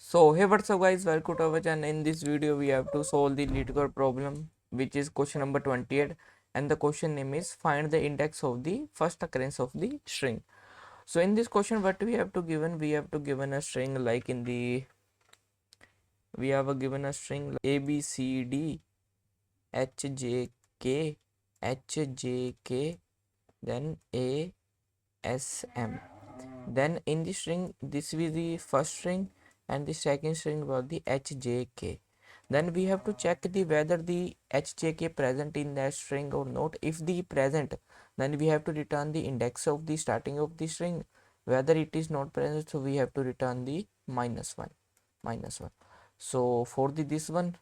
So hey, what's up guys, welcome to our channel. In this video we have to solve the Leetcode problem, which is question number 28, and the question name is find the index of the first occurrence of the string. So in this question what we have to given a string like in the we have a given a string like a b c d h j k h j k then a s m. Then in the string this is the first string and the second string was the hjk. Then we have to check the whether the hjk present in that string or not. If the present, then we have to return the index of the starting of the string. Whether it is not present, so we have to return the minus one. So for the this one,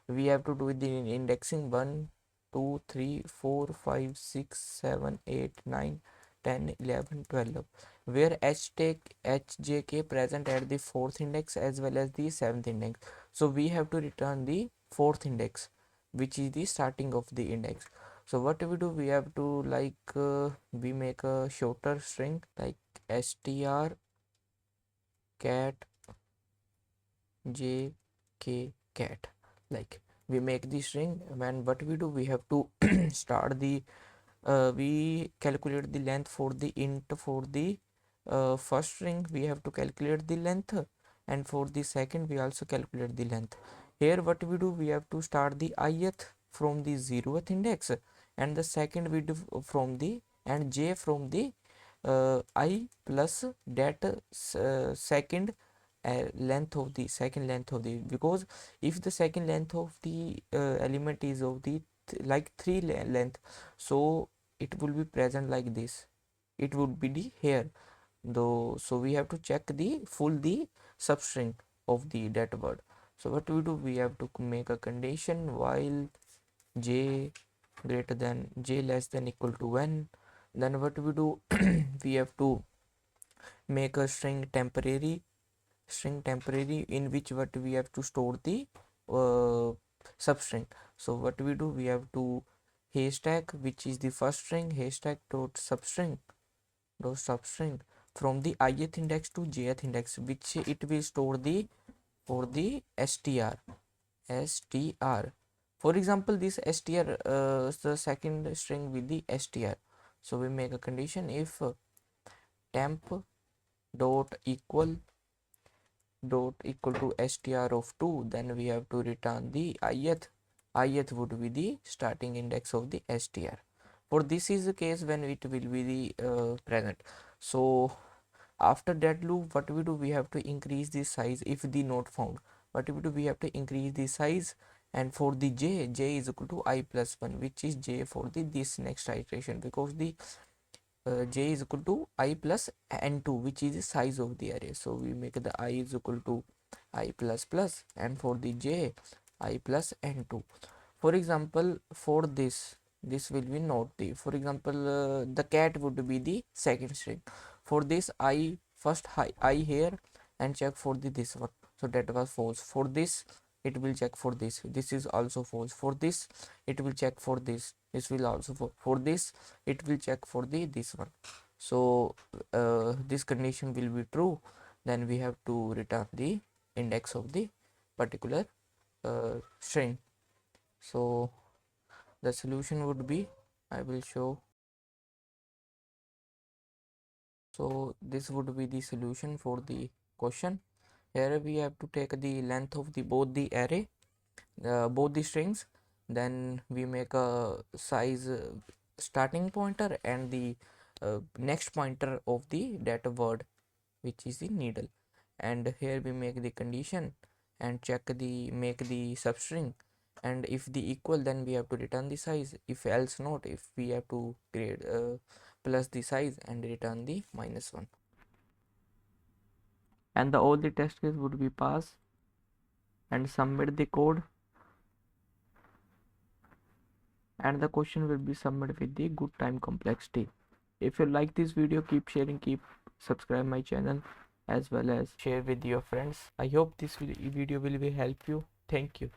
we have to do the indexing 1 2 3 4 5 6 7 8 9 10 11 12, where hjk present at the fourth index as well as the seventh index. So we have to return the fourth index, which is the starting of the index. So what we do, we have to we make a shorter string like str cat jk cat. Like we make the string, when what we do, we have to start the we calculate the length for the int. For the first string we have to calculate the length, and for the second we also calculate the length. Here what we do, we have to start the ith from the 0th index, and the second we do from the and j from the I plus that second length of the second length of the, because if the second length of the element is of the like 3 length, so it will be present like this, it would be the here though. So we have to check the full the substring of the that word. So what we do, we have to make a condition while j greater than j less than equal to 1. Then what we do, we have to make a string temporary in which what we have to store the substring. So what we do, we have to haystack, which is the first string, haystack dot substring from the ith index to jth index, which it will store the for the str. For example, this str the second string with the str. So we make a condition if temp dot equal to str of 2, then we have to return the ith would be the starting index of the str. For this is the case when it will be the present. So after that loop, what we do, we have to increase the size. If the not found, what we do, we have to increase the size, and for the j is equal to I plus 1, which is j for the this next iteration, because the j is equal to I plus n2, which is the size of the array. So we make the I is equal to I plus plus, and for the j I plus n2. For example, for this will be not the, for example, the cat would be the second string. For this I first I here and check for the this one, so that was false. For this it will check for this is also false. For this it will check for this will also for this it will check for the this one. So this condition will be true, then we have to return the index of the particular string. So the solution would be, I will show. So this would be the solution for the question. Here we have to take the length of the both the array, both the strings. Then we make a size starting pointer and the next pointer of the data word, which is the needle. And here we make the condition and check the make the substring, and if the equal, then we have to return the size. If else not, if we have to create plus the size and return the -1. And all the test case would be pass and submit the code, and the question will be submitted with the good time complexity. If you like this video, keep sharing, keep subscribe my channel, as well as share with your friends. I hope this video will be help you. Thank you.